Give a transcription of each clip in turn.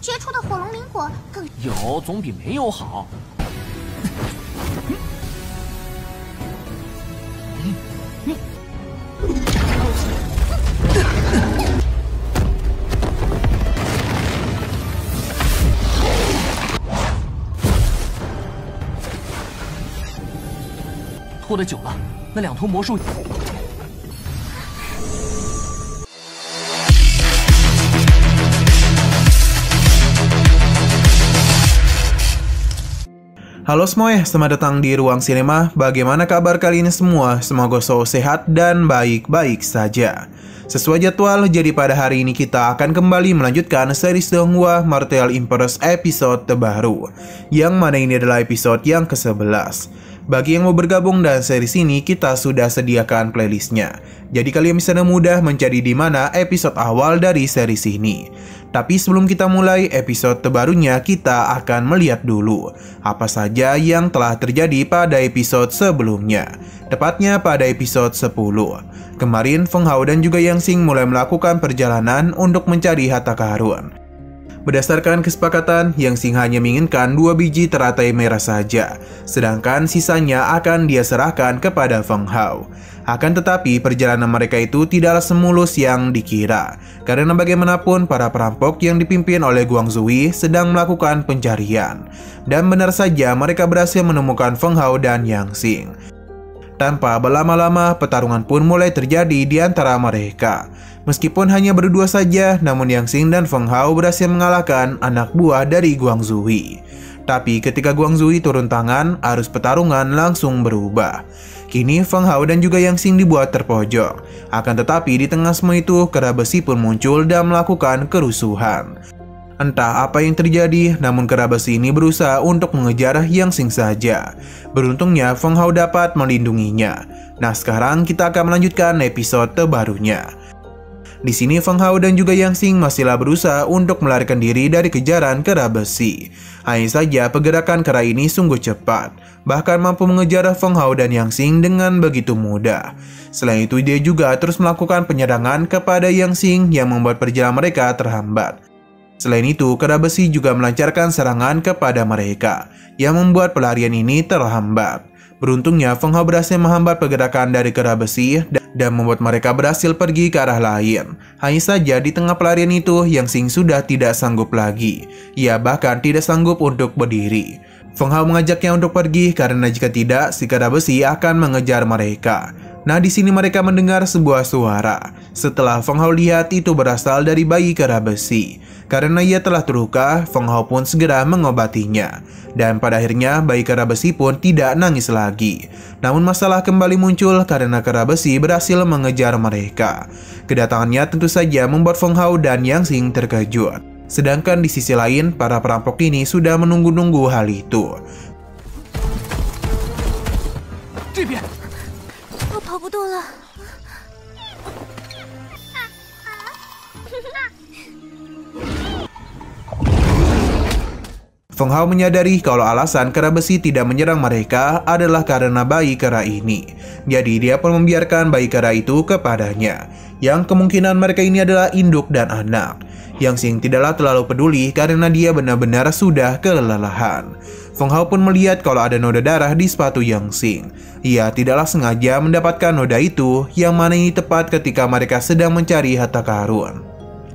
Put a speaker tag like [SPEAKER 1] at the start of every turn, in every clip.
[SPEAKER 1] 结出的火龙灵果更
[SPEAKER 2] 有总比没有好。拖得久了，那2头魔兽。
[SPEAKER 3] Halo semuanya, selamat datang di Ruang Sinema. Bagaimana kabar kali ini semua? Semoga selalu sehat dan baik-baik saja. Sesuai jadwal, jadi pada hari ini kita akan kembali melanjutkan series Donghua Martial Emperors episode terbaru, yang mana ini adalah episode yang ke-11. Bagi yang mau bergabung dan series ini, kita sudah sediakan playlistnya. Jadi kalian bisa dengan mudah mencari di mana episode awal dari series ini. Tapi sebelum kita mulai episode terbarunya, kita akan melihat dulu apa saja yang telah terjadi pada episode sebelumnya. Tepatnya pada episode 10. Kemarin Feng Hao dan juga Yang Xing mulai melakukan perjalanan untuk mencari harta karun. Berdasarkan kesepakatan, Yang Xing hanya menginginkan 2 biji teratai merah saja, sedangkan sisanya akan dia serahkan kepada Feng Hao. Akan tetapi perjalanan mereka itu tidaklah semulus yang dikira, karena bagaimanapun para perampok yang dipimpin oleh Guang Zui sedang melakukan pencarian. Dan benar saja mereka berhasil menemukan Feng Hao dan Yang Xing. Tanpa berlama-lama, pertarungan pun mulai terjadi di antara mereka. Meskipun hanya berdua saja, namun Yang Xing dan Feng Hao berhasil mengalahkan anak buah dari Guang Zui. Tapi ketika Guang Zui turun tangan, arus pertarungan langsung berubah. Kini Feng Hao dan juga Yang Xing dibuat terpojok. Akan tetapi di tengah semua itu, kera besi pun muncul dan melakukan kerusuhan. Entah apa yang terjadi, namun kera besi ini berusaha untuk mengejar Yang Xing saja. Beruntungnya Feng Hao dapat melindunginya. Nah, sekarang kita akan melanjutkan episode terbarunya. Di sini Feng Hao dan juga Yang Xing masihlah berusaha untuk melarikan diri dari kejaran kera besi. Hanya saja pergerakan kera ini sungguh cepat, bahkan mampu mengejar Feng Hao dan Yang Xing dengan begitu mudah. Selain itu dia juga terus melakukan penyerangan kepada Yang Xing yang membuat perjalanan mereka terhambat. Selain itu, kera besi juga melancarkan serangan kepada mereka, yang membuat pelarian ini terhambat. Beruntungnya, Feng Hao berhasil menghambat pergerakan dari kera besi dan membuat mereka berhasil pergi ke arah lain. Hanya saja di tengah pelarian itu, Yang Xing sudah tidak sanggup lagi. Ia bahkan tidak sanggup untuk berdiri. Feng Hao mengajaknya untuk pergi karena jika tidak, si kera besi akan mengejar mereka. Nah, di sini mereka mendengar sebuah suara. Setelah Feng Hao lihat, itu berasal dari bayi kera besi. Karena ia telah terluka, Feng Hao pun segera mengobatinya. Dan pada akhirnya bayi kera besi pun tidak nangis lagi. Namun masalah kembali muncul karena kera besi berhasil mengejar mereka. Kedatangannya tentu saja membuat Feng Hao dan Yang Xing terkejut. Sedangkan di sisi lain, para perampok ini sudah menunggu-nunggu hal itu. Feng Hao menyadari kalau alasan kera besi tidak menyerang mereka adalah karena bayi kera ini. Jadi dia pun membiarkan bayi kera itu kepadanya, yang kemungkinan mereka ini adalah induk dan anak. Yang Xing tidaklah terlalu peduli karena dia benar-benar sudah kelelahan. Feng Hao pun melihat kalau ada noda darah di sepatu Yang Xing. Ia tidaklah sengaja mendapatkan noda itu, yang mana ini tepat ketika mereka sedang mencari harta karun.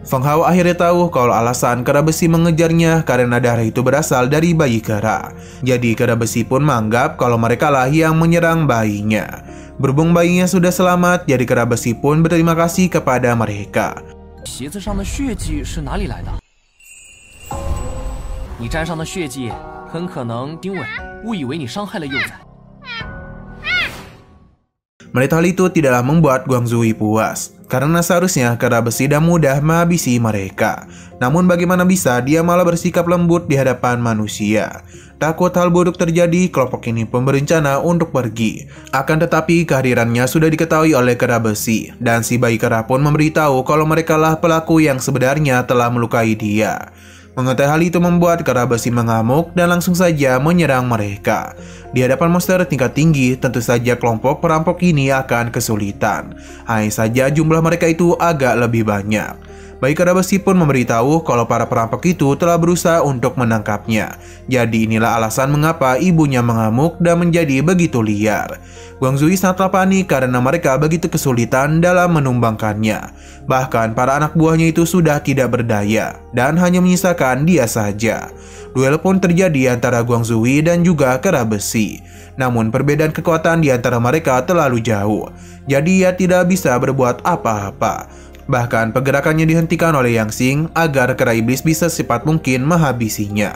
[SPEAKER 3] Feng Hao akhirnya tahu kalau alasan kera besi mengejarnya karena darah itu berasal dari bayi kera. Jadi kera besi pun menganggap kalau mereka lah yang menyerang bayinya. Berhubung bayinya sudah selamat, jadi kera besi pun berterima kasih kepada mereka. Melihat hal itu tidaklah membuat Guang Zui puas, karena seharusnya kera besi dan mudah menghabisi mereka. Namun bagaimana bisa dia malah bersikap lembut di hadapan manusia. Takut hal buruk terjadi, kelompok ini pun berencana untuk pergi. Akan tetapi kehadirannya sudah diketahui oleh kera besi, dan si bayi kera pun memberitahu kalau mereka lah pelaku yang sebenarnya telah melukai dia. Mengetahui hal itu membuat kera besi mengamuk dan langsung saja menyerang mereka. Di hadapan monster tingkat tinggi, tentu saja kelompok perampok ini akan kesulitan. Hanya saja jumlah mereka itu agak lebih banyak. Bayi kera besi pun memberitahu kalau para perampok itu telah berusaha untuk menangkapnya. Jadi inilah alasan mengapa ibunya mengamuk dan menjadi begitu liar. Guangzhou sangatlah panik karena mereka begitu kesulitan dalam menumbangkannya. Bahkan para anak buahnya itu sudah tidak berdaya dan hanya menyisakan dia saja. Duel pun terjadi antara Guangzhou dan juga kera besi. Namun perbedaan kekuatan di antara mereka terlalu jauh. Jadi ia tidak bisa berbuat apa-apa. Bahkan pergerakannya dihentikan oleh Yang Xing agar kera iblis bisa secepat mungkin menghabisinya.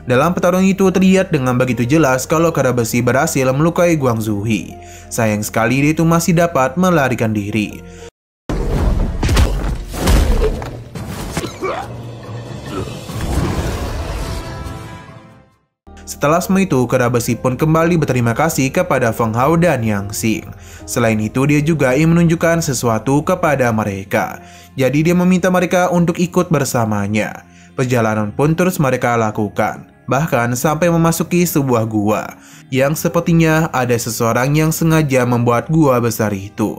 [SPEAKER 3] Dalam pertarungan itu terlihat dengan begitu jelas kalau kera besi berhasil melukai Guangzhou. Sayang sekali dia itu masih dapat melarikan diri. Setelah semua itu, kera besi pun kembali berterima kasih kepada Feng Hao dan Yang Xing. Selain itu, dia juga ingin menunjukkan sesuatu kepada mereka. Jadi dia meminta mereka untuk ikut bersamanya. Perjalanan pun terus mereka lakukan. Bahkan sampai memasuki sebuah gua, yang sepertinya ada seseorang yang sengaja membuat gua besar itu.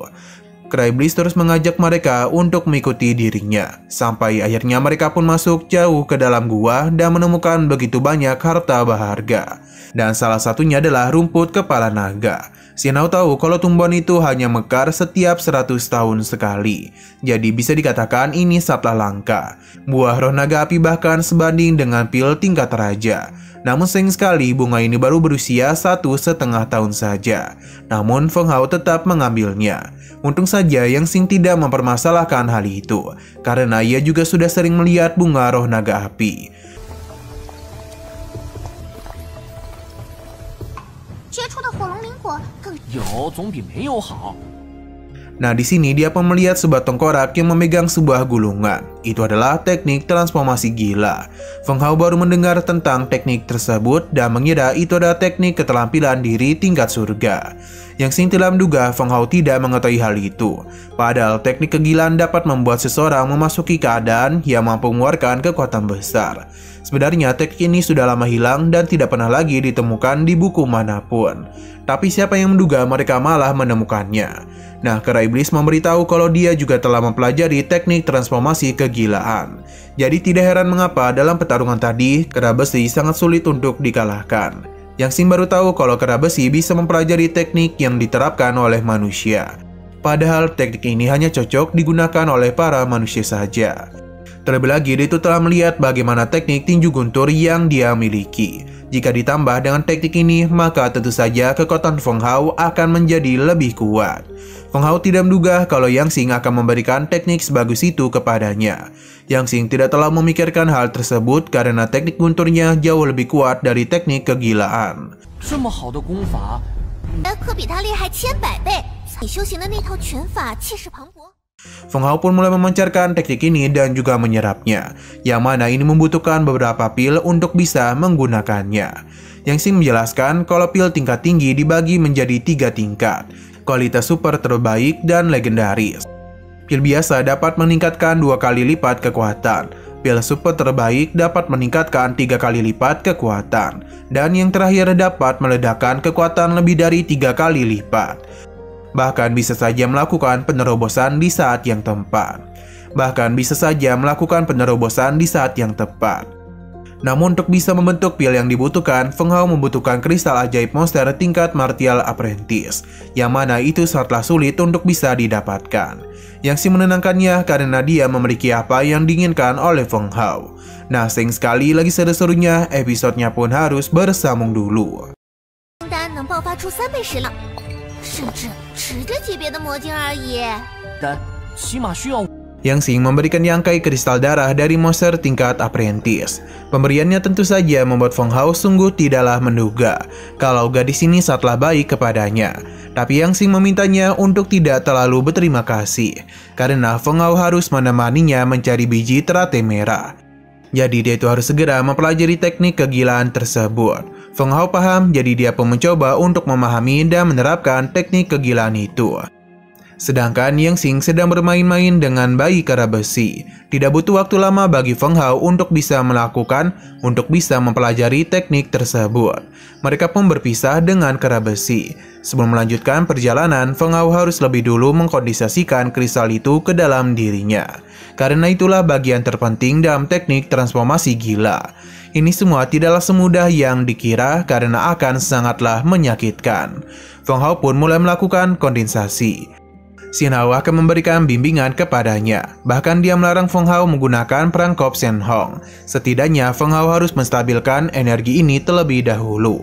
[SPEAKER 3] Kera iblis terus mengajak mereka untuk mengikuti dirinya. Sampai akhirnya mereka pun masuk jauh ke dalam gua dan menemukan begitu banyak harta berharga. Dan salah satunya adalah rumput kepala naga. Xianhao tahu kalau tumbuhan itu hanya mekar setiap 100 tahun sekali. Jadi bisa dikatakan ini sangatlah langka. Buah roh naga api bahkan sebanding dengan pil tingkat raja. Namun sayang sekali bunga ini baru berusia 1,5 tahun saja. Namun Feng Hao tetap mengambilnya. Untung saja Yang Xing tidak mempermasalahkan hal itu, karena ia juga sudah sering melihat bunga roh naga api. Nah, di sini dia pun melihat sebuah tengkorak yang memegang sebuah gulungan. Itu adalah teknik transformasi gila. Feng Hao baru mendengar tentang teknik tersebut dan mengira itu adalah teknik keterampilan diri tingkat surga. Yang Xing tidak menduga Feng Hao tidak mengetahui hal itu. Padahal teknik kegilaan dapat membuat seseorang memasuki keadaan yang mampu mengeluarkan kekuatan besar. Sebenarnya teknik ini sudah lama hilang dan tidak pernah lagi ditemukan di buku manapun. Tapi siapa yang menduga mereka malah menemukannya? Nah, kera iblis memberitahu kalau dia juga telah mempelajari teknik transformasi kegilaan. Jadi tidak heran mengapa dalam pertarungan tadi, kera besi sangat sulit untuk dikalahkan. Yang Xing baru tahu kalau kera besi bisa mempelajari teknik yang diterapkan oleh manusia. Padahal teknik ini hanya cocok digunakan oleh para manusia saja. Terlebih lagi, dia itu telah melihat bagaimana teknik tinju guntur yang dia miliki. Jika ditambah dengan teknik ini, maka tentu saja kekuatan Feng Hao akan menjadi lebih kuat. Feng Hao tidak menduga kalau Yang Xing akan memberikan teknik sebagus itu kepadanya. Yang Xing tidak terlalu memikirkan hal tersebut karena teknik gunturnya jauh lebih kuat dari teknik kegilaan. Feng Hao pun mulai memancarkan teknik ini dan juga menyerapnya, yang mana ini membutuhkan beberapa pil untuk bisa menggunakannya. Yang Xing menjelaskan kalau pil tingkat tinggi dibagi menjadi 3 tingkat, kualitas super terbaik dan legendaris. Pil biasa dapat meningkatkan 2 kali lipat kekuatan, pil super terbaik dapat meningkatkan 3 kali lipat kekuatan, dan yang terakhir dapat meledakkan kekuatan lebih dari 3 kali lipat. Bahkan bisa saja melakukan penerobosan di saat yang tepat. Namun untuk bisa membentuk pil yang dibutuhkan, Feng Hao membutuhkan kristal ajaib monster tingkat martial apprentice, yang mana itu sangatlah sulit untuk bisa didapatkan. Yang Xing menenangkannya karena dia memiliki apa yang diinginkan oleh Feng Hao. Nah, sayang sekali lagi seru-serunya, episodenya pun harus bersambung dulu. Yang Xing memberikan Yang Kai kristal darah dari monster tingkat apprentice. Pemberiannya tentu saja membuat Feng Hao sungguh tidaklah menduga kalau gadis ini sangatlah baik kepadanya. Tapi Yang Xing memintanya untuk tidak terlalu berterima kasih, karena Feng Hao harus menemaninya mencari biji teratai merah. Jadi dia itu harus segera mempelajari teknik kegilaan tersebut. Feng Hao paham, jadi dia pun mencoba untuk memahami dan menerapkan teknik kegilaan itu. Sedangkan Yang Xing sedang bermain-main dengan bayi kera besi. Tidak butuh waktu lama bagi Feng Hao untuk bisa mempelajari teknik tersebut. Mereka pun berpisah dengan kera besi. Sebelum melanjutkan perjalanan, Feng Hao harus lebih dulu mengkondensasikan kristal itu ke dalam dirinya. Karena itulah bagian terpenting dalam teknik transformasi gila. Ini semua tidaklah semudah yang dikira karena akan sangatlah menyakitkan. Feng Hao pun mulai melakukan kondensasi. Xian Hao akan memberikan bimbingan kepadanya. Bahkan dia melarang Feng Hao menggunakan perangkap Shen Hong. Setidaknya Feng Hao harus menstabilkan energi ini terlebih dahulu.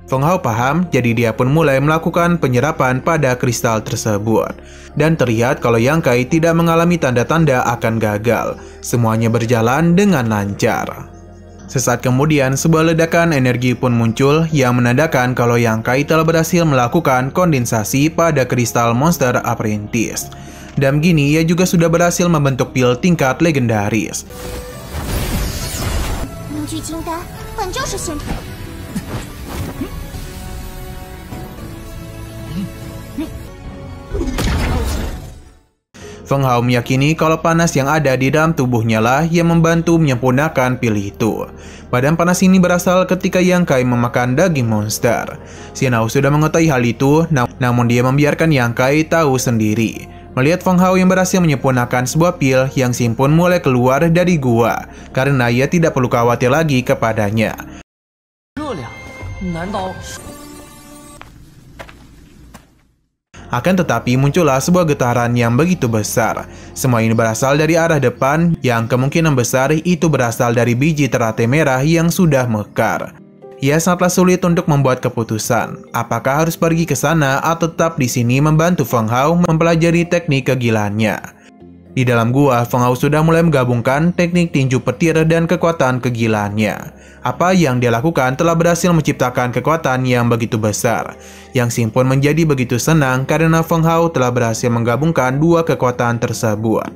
[SPEAKER 3] Feng Hao paham, jadi dia pun mulai melakukan penyerapan pada kristal tersebut. Dan terlihat kalau Yang Kai tidak mengalami tanda-tanda akan gagal. Semuanya berjalan dengan lancar. Sesaat kemudian, sebuah ledakan energi pun muncul yang menandakan kalau Yang Kai telah berhasil melakukan kondensasi pada kristal Monster Apprentice. Dan gini, ia juga sudah berhasil membentuk pil tingkat legendaris. Feng Hao meyakini kalau panas yang ada di dalam tubuhnya lah yang membantu menyempurnakan pil itu. Badan panas ini berasal ketika Yang Kai memakan daging monster. Xian Hao sudah mengetahui hal itu, namun dia membiarkan Yang Kai tahu sendiri. Melihat Feng Hao yang berhasil menyempurnakan sebuah pil, Yang Xing pun mulai keluar dari gua, karena ia tidak perlu khawatir lagi kepadanya. Akan tetapi muncullah sebuah getaran yang begitu besar. Semua ini berasal dari arah depan, yang kemungkinan besar itu berasal dari biji teratai merah yang sudah mekar. Ia sangatlah sulit untuk membuat keputusan, apakah harus pergi ke sana atau tetap di sini membantu Feng Hao mempelajari teknik kegilaannya. Di dalam gua, Feng Hao sudah mulai menggabungkan teknik tinju petir dan kekuatan kegilaannya. Apa yang dia lakukan telah berhasil menciptakan kekuatan yang begitu besar. Yang Xing pun menjadi begitu senang karena Feng Hao telah berhasil menggabungkan dua kekuatan tersebut.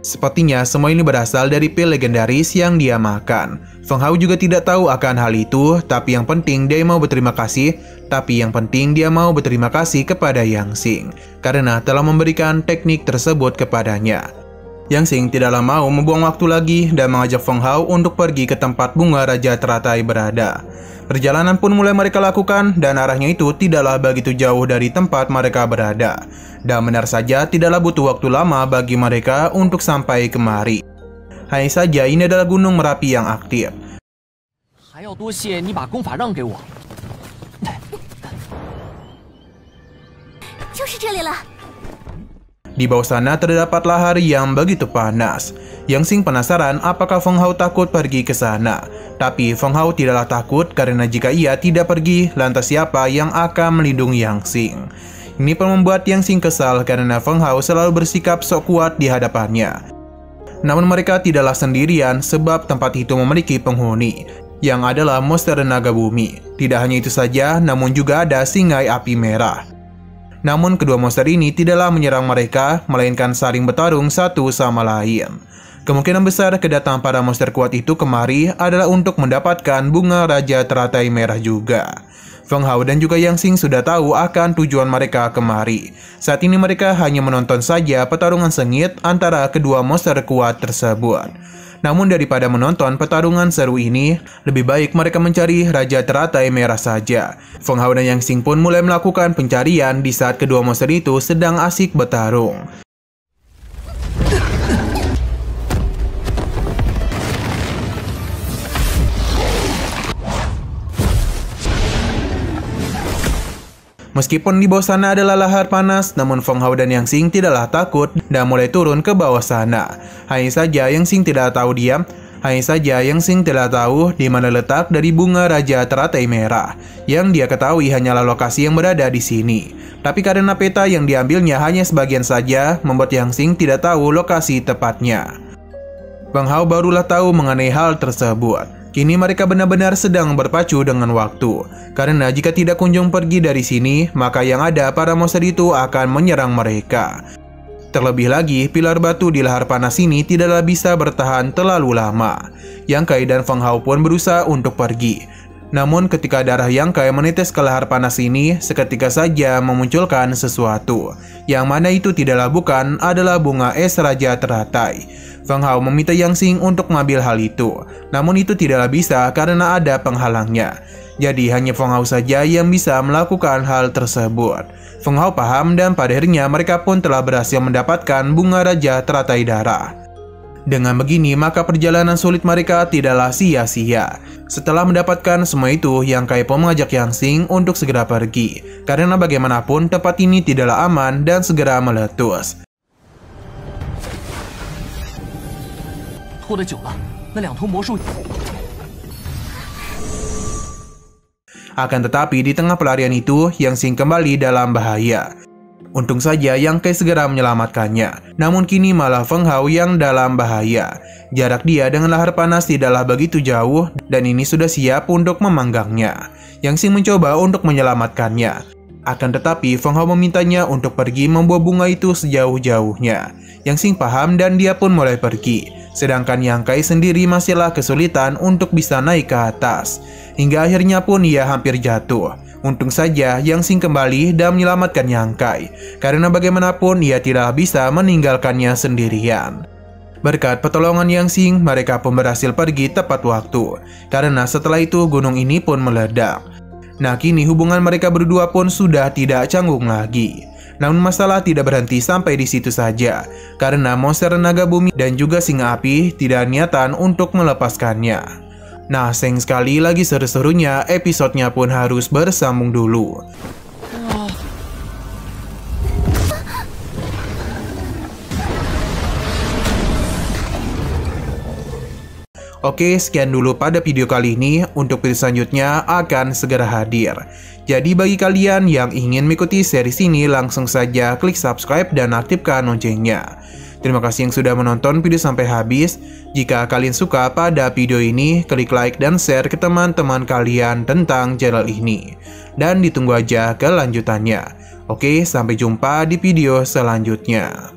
[SPEAKER 3] Sepertinya semua ini berasal dari pil legendaris yang dia makan. Feng Hao juga tidak tahu akan hal itu, tapi yang penting dia mau berterima kasih kepada Yang Xing karena telah memberikan teknik tersebut kepadanya. Yang Xing tidaklah mau membuang waktu lagi dan mengajak Feng Hao untuk pergi ke tempat bunga Raja Teratai berada. Perjalanan pun mulai mereka lakukan dan arahnya itu tidaklah begitu jauh dari tempat mereka berada. Dan benar saja tidaklah butuh waktu lama bagi mereka untuk sampai kemari. Hanya saja ini adalah Gunung Merapi yang aktif. Di bawah sana terdapat lahar yang begitu panas. Yang Xing penasaran apakah Feng Hao takut pergi ke sana. Tapi Feng Hao tidaklah takut karena jika ia tidak pergi, lantas siapa yang akan melindungi Yang Xing? Ini pun membuat Yang Xing kesal karena Feng Hao selalu bersikap sok kuat di hadapannya. Namun mereka tidaklah sendirian sebab tempat itu memiliki penghuni, yang adalah monster naga bumi. Tidak hanya itu saja, namun juga ada singai api merah. Namun kedua monster ini tidaklah menyerang mereka, melainkan saling bertarung satu sama lain. Kemungkinan besar kedatangan para monster kuat itu kemari adalah untuk mendapatkan bunga Raja Teratai Merah juga. Feng Hao dan juga Yang Xing sudah tahu akan tujuan mereka kemari. Saat ini mereka hanya menonton saja pertarungan sengit antara kedua monster kuat tersebut. Namun daripada menonton pertarungan seru ini, lebih baik mereka mencari Raja Teratai Merah saja. Feng Hao dan Yang Xing pun mulai melakukan pencarian di saat kedua monster itu sedang asik bertarung. Meskipun di bawah sana adalah lahar panas, namun Feng Hao dan Yang Xing tidaklah takut dan mulai turun ke bawah sana. Hanya saja Yang Xing tidak tahu di mana letak dari bunga Raja Teratai Merah. Yang dia ketahui hanyalah lokasi yang berada di sini. Tapi karena peta yang diambilnya hanya sebagian saja, membuat Yang Xing tidak tahu lokasi tepatnya. Feng Hao barulah tahu mengenai hal tersebut. Kini mereka benar-benar sedang berpacu dengan waktu. Karena jika tidak kunjung pergi dari sini, maka yang ada para monster itu akan menyerang mereka. Terlebih lagi, pilar batu di lahar panas ini tidaklah bisa bertahan terlalu lama. Yang Kai dan Feng Hao pun berusaha untuk pergi. Namun ketika darah Yang Kai menetes ke lahar panas ini, seketika saja memunculkan sesuatu, yang mana itu tidaklah bukan adalah bunga es raja teratai. Feng Hao meminta Yang Xing untuk mengambil hal itu, namun itu tidaklah bisa karena ada penghalangnya. Jadi hanya Feng Hao saja yang bisa melakukan hal tersebut. Feng Hao paham dan pada akhirnya mereka pun telah berhasil mendapatkan bunga raja teratai darah. Dengan begini, maka perjalanan sulit mereka tidaklah sia-sia. Setelah mendapatkan semua itu, Yang Kai pun mengajak Yang Xing untuk segera pergi, karena bagaimanapun tempat ini tidaklah aman dan segera meletus.
[SPEAKER 2] 拖得久了，那两头魔术。
[SPEAKER 3] Akan tetapi di tengah pelarian itu, Yang Xing kembali dalam bahaya. Untung saja Yang Kai segera menyelamatkannya. Namun kini malah Feng Hao yang dalam bahaya. Jarak dia dengan lahar panas tidaklah begitu jauh dan ini sudah siap untuk memanggangnya. Yang Xing mencoba untuk menyelamatkannya. Akan tetapi Feng Hao memintanya untuk pergi membawa bunga itu sejauh-jauhnya. Yang Xing paham dan dia pun mulai pergi. Sedangkan Yang Kai sendiri masihlah kesulitan untuk bisa naik ke atas. Hingga akhirnya pun ia hampir jatuh. Untung saja Yang Xing kembali dan menyelamatkan Yang Kai, karena bagaimanapun ia tidak bisa meninggalkannya sendirian. Berkat pertolongan Yang Xing, mereka pun berhasil pergi tepat waktu, karena setelah itu gunung ini pun meledak. Nah kini hubungan mereka berdua pun sudah tidak canggung lagi. Namun masalah tidak berhenti sampai di situ saja, karena monster naga bumi dan juga singa api tidak niatan untuk melepaskannya. Nah, sayang sekali lagi seru-serunya, episodenya pun harus bersambung dulu. Oke, sekian dulu pada video kali ini. Untuk video selanjutnya akan segera hadir. Jadi bagi kalian yang ingin mengikuti series ini, langsung saja klik subscribe dan aktifkan loncengnya. Terima kasih yang sudah menonton video sampai habis. Jika kalian suka pada video ini, klik like dan share ke teman-teman kalian tentang channel ini. Dan ditunggu aja kelanjutannya. Oke, sampai jumpa di video selanjutnya.